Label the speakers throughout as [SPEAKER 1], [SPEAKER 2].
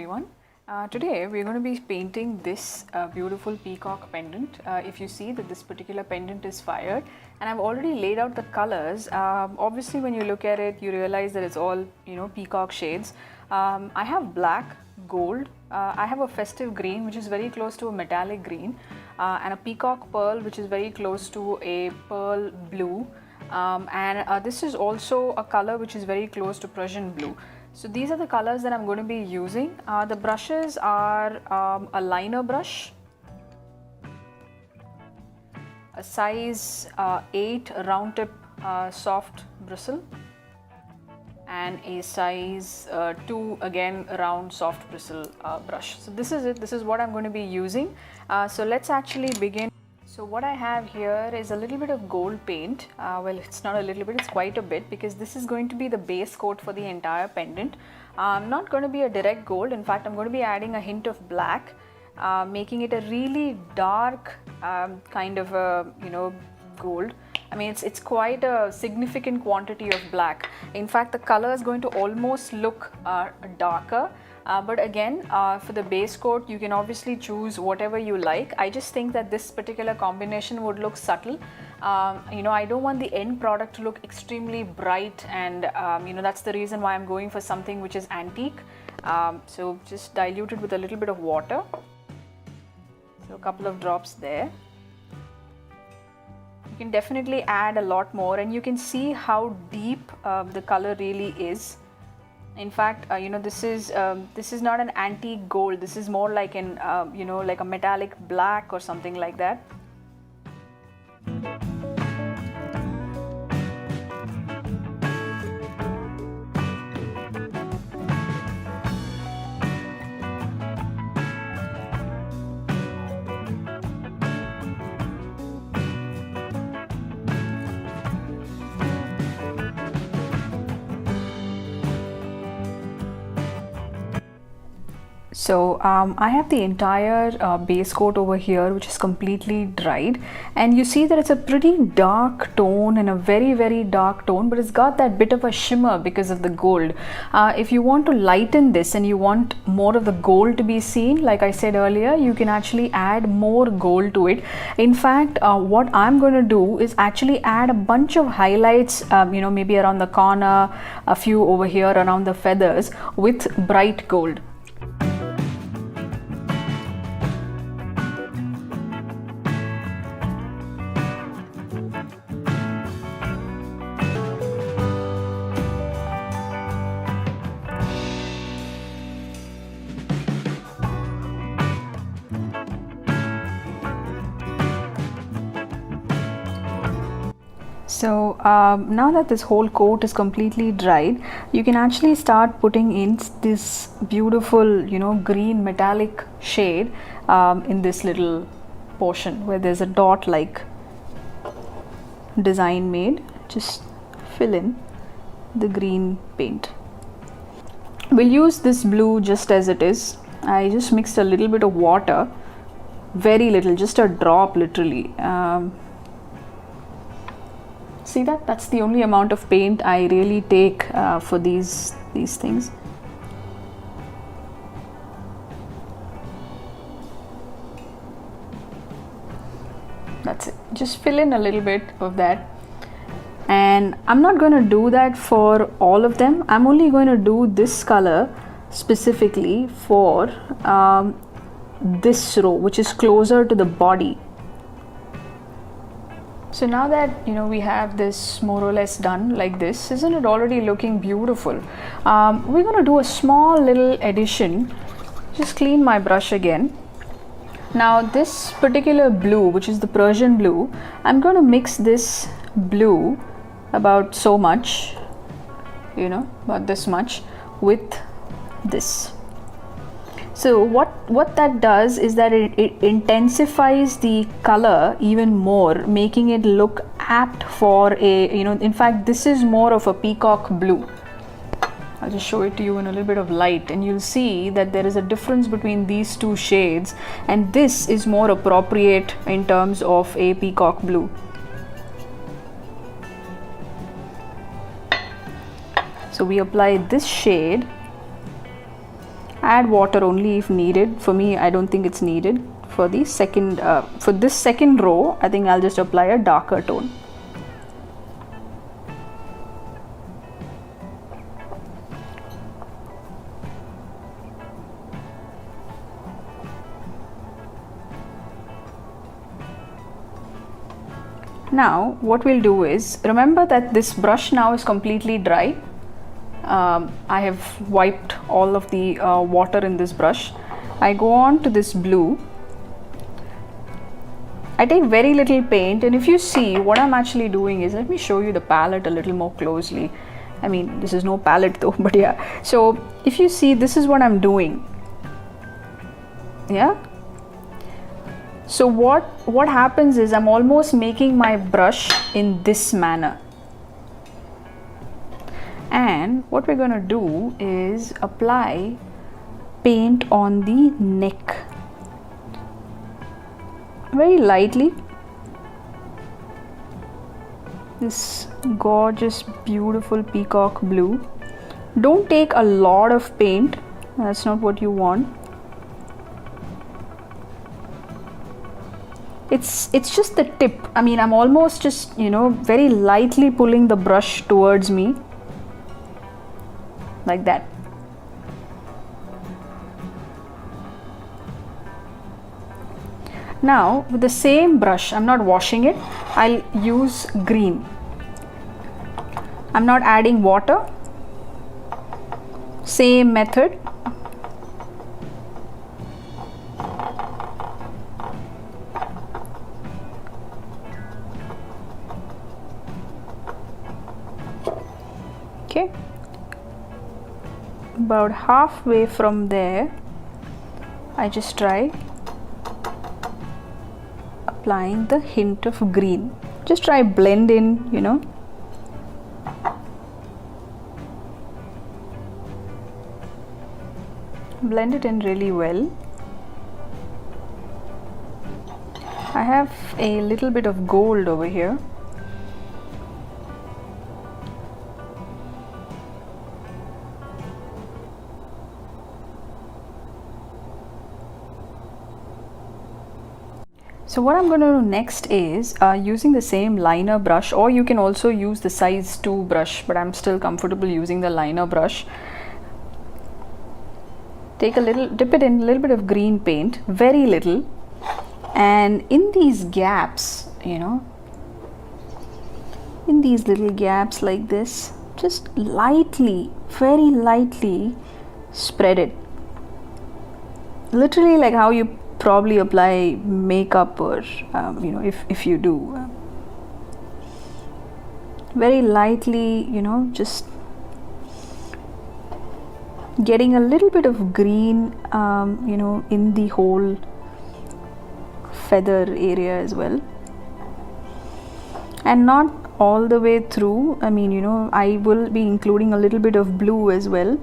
[SPEAKER 1] everyone. Today we're going to be painting this beautiful peacock pendant. If you see that this particular pendant is fired, and I've already laid out the colors. Obviously when you look at it you realize that it's all peacock shades. I have black, gold, I have a festive green which is very close to a metallic green, and a peacock pearl which is very close to a pearl blue, and this is also a color which is very close to Prussian blue. So these are the colors that I'm going to be using. The brushes are a liner brush, a size 8 round tip soft bristle, and a size 2 again round soft bristle brush. So this is it, this is what I'm going to be using. So let's actually begin. So what I have here is a little bit of gold paint. Well, it's not a little bit, it's quite a bit, because this is going to be the base coat for the entire pendant. Not going to be a direct gold. In fact, I'm going to be adding a hint of black, making it a really dark kind of a gold. I mean, it's quite a significant quantity of black. In fact, the color is going to almost look darker. But again, for the base coat, you can obviously choose whatever you like. I just think that this particular combination would look subtle. I don't want the end product to look extremely bright, and that's the reason why I'm going for something which is antique. So just dilute it with a little bit of water. So a couple of drops there. You can definitely add a lot more, and you can see how deep the color really is. In fact, this is not an antique gold. This is more like an like a metallic black or something like that. So I have the entire base coat over here which is completely dried, and you see that it's a pretty dark tone and a very dark tone, but it's got that bit of a shimmer because of the gold. If you want to lighten this and you want more of the gold to be seen, like I said earlier, you can actually add more gold to it. In fact, what I'm going to do is actually add a bunch of highlights, maybe around the corner, a few over here around the feathers with bright gold. So now that this whole coat is completely dried, you can actually start putting in this beautiful, green metallic shade in this little portion where there's a dot like design made. Just fill in the green paint. We'll use this blue just as it is. I just mixed a little bit of water, very little, just a drop literally. See that? That's the only amount of paint I really take for these things. That's it. Just fill in a little bit of that. And I'm not going to do that for all of them. I'm only going to do this color specifically for this row, which is closer to the body. So now that we have this more or less done like this, isn't it already looking beautiful? We're going to do a small little addition. Just clean my brush again. Now this particular blue, which is the Persian blue, I'm going to mix this blue about so much, about this much, with this. So what that does is that it intensifies the color even more, making it look apt for a, in fact this is more of a peacock blue. I'll just show it to you in a little bit of light, and you'll see that there is a difference between these two shades, and this is more appropriate in terms of a peacock blue. So we apply this shade Add water only if needed. For me, I don't think it's needed. For the second, for this second row, I think I'll just apply a darker tone. Now what we'll do is, remember that this brush now is completely dry. I have wiped all of the water in this brush. I go on to this blue. I take very little paint, and if you see what I'm actually doing is, let me show you the palette a little more closely. I mean, this is no palette though, but yeah. So if you see, this is what I'm doing. Yeah. So what happens is, I'm almost making my brush in this manner. And what we're going to do is apply paint on the neck. Very lightly. This gorgeous, beautiful peacock blue. Don't take a lot of paint. That's not what you want. It's just the tip. I mean, I'm almost just, very lightly pulling the brush towards me, like that. Now with the same brush, I'm not washing it, I'll use green. I'm not adding water. Same method. Okay, about halfway from there, I just try applying the hint of green. Just try blend in, blend it in really well. I have a little bit of gold over here. So what I'm going to do next is using the same liner brush, or you can also use the size 2 brush, but I'm still comfortable using the liner brush. Take a little, dip it in a little bit of green paint, very little, and in these gaps, in these little gaps like this, just lightly, very lightly spread it. Literally like how you probably apply makeup, or if you do, very lightly, just getting a little bit of green in the whole feather area as well, and not all the way through. I mean, I will be including a little bit of blue as well.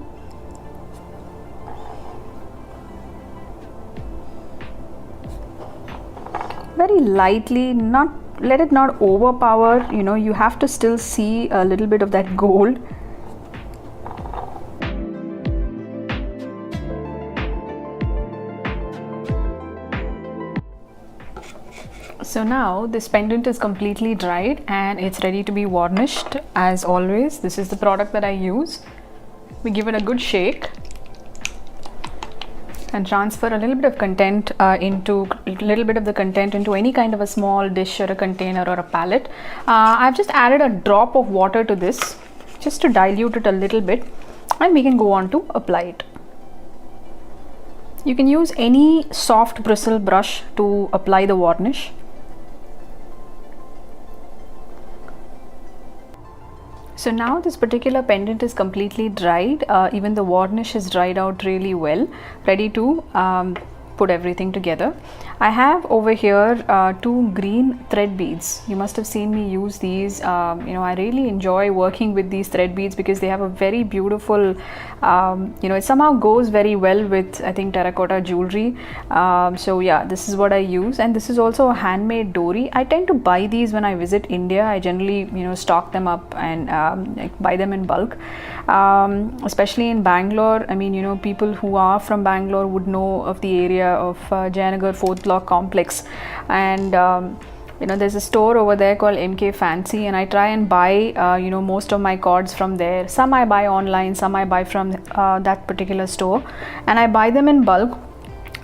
[SPEAKER 1] Very lightly, let it not overpower, you have to still see a little bit of that gold. So now this pendant is completely dried and it's ready to be varnished. As always, this is the product that I use. We give it a good shake and transfer a little bit of content into any kind of a small dish or a container or a palette. I've just added a drop of water to this just to dilute it a little bit, and we can go on to apply it. You can use any soft bristle brush to apply the varnish. So now this particular pendant is completely dried. Even the varnish is dried out really well, ready to put everything together. I have over here 2 green thread beads. You must have seen me use these. I really enjoy working with these thread beads because they have a very beautiful, it somehow goes very well with, I think, terracotta jewelry. So yeah, this is what I use, and this is also a handmade dory. I tend to buy these when I visit India. I generally, stock them up and buy them in bulk. Especially in Bangalore, I mean, people who are from Bangalore would know of the area of Jayanagar 4th Block complex, and there's a store over there called MK Fancy, and I try and buy most of my cords from there. Some I buy online, some I buy from that particular store, and I buy them in bulk.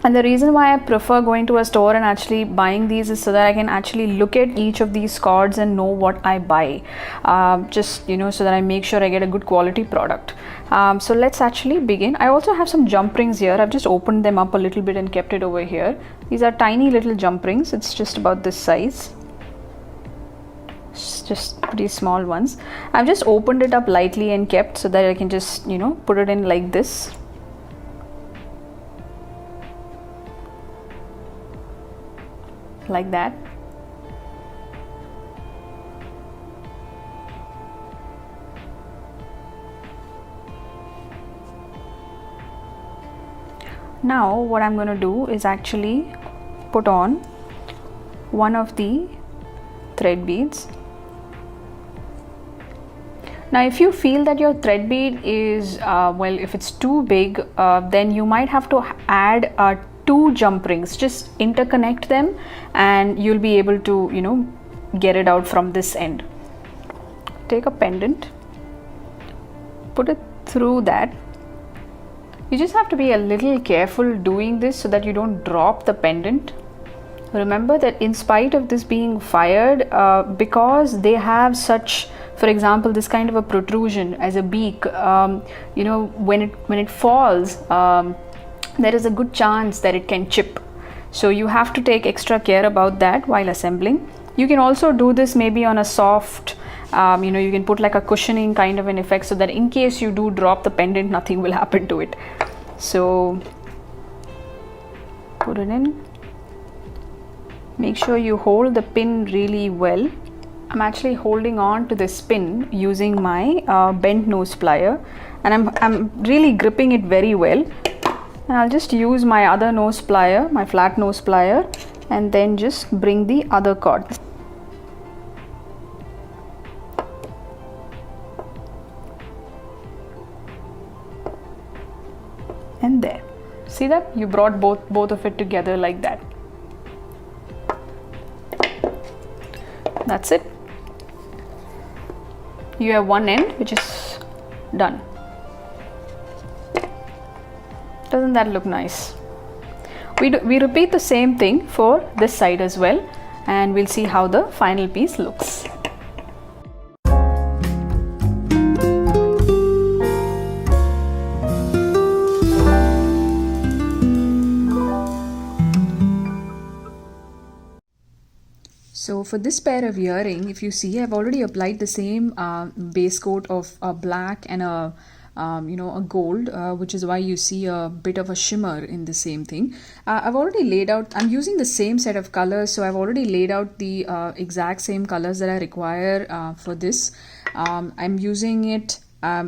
[SPEAKER 1] And the reason why I prefer going to a store and actually buying these is so that I can actually look at each of these cords and know what I buy, so that I make sure I get a good quality product. So let's actually begin. I also have some jump rings here. I've just opened them up a little bit and kept it over here. These are tiny little jump rings. It's just about this size. It's just pretty small ones. I've just opened it up lightly and kept so that I can just, put it in like this. Like that. Now what I'm going to do is actually put on one of the thread beads. Now if you feel that your thread bead is if it's too big, then you might have to add 2 jump rings. Just interconnect them and you'll be able to get it out from this end. Take a pendant, put it through that. You just have to be a little careful doing this so that you don't drop the pendant. Remember that in spite of this being fired, because they have such, for example, this kind of a protrusion as a beak, when it falls, there is a good chance that it can chip. So you have to take extra care about that while assembling. You can also do this maybe on a soft, you can put like a cushioning kind of an effect so that in case you do drop the pendant, nothing will happen to it. So put it in. Make sure you hold the pin really well. I'm actually holding on to this pin using my bent nose plier, and I'm really gripping it very well. And I'll just use my other nose plier, my flat nose plier, and then just bring the other cord. And there. See that? You brought both of it together like that. That's it. You have one end which is done. Doesn't that look nice? We repeat the same thing for this side as well, and we'll see how the final piece looks. So for this pair of earring, if you see, I've already applied the same base coat of black and a gold, which is why you see a bit of a shimmer in the same thing. I've already laid out, I'm using the same set of colors, so I've already laid out the exact same colors that I require for this. I'm using it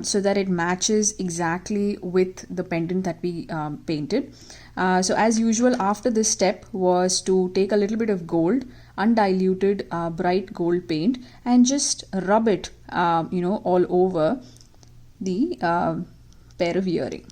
[SPEAKER 1] so that it matches exactly with the pendant that we painted. So as usual, after this step was to take a little bit of gold, undiluted bright gold paint, and just rub it all over the pair of earring.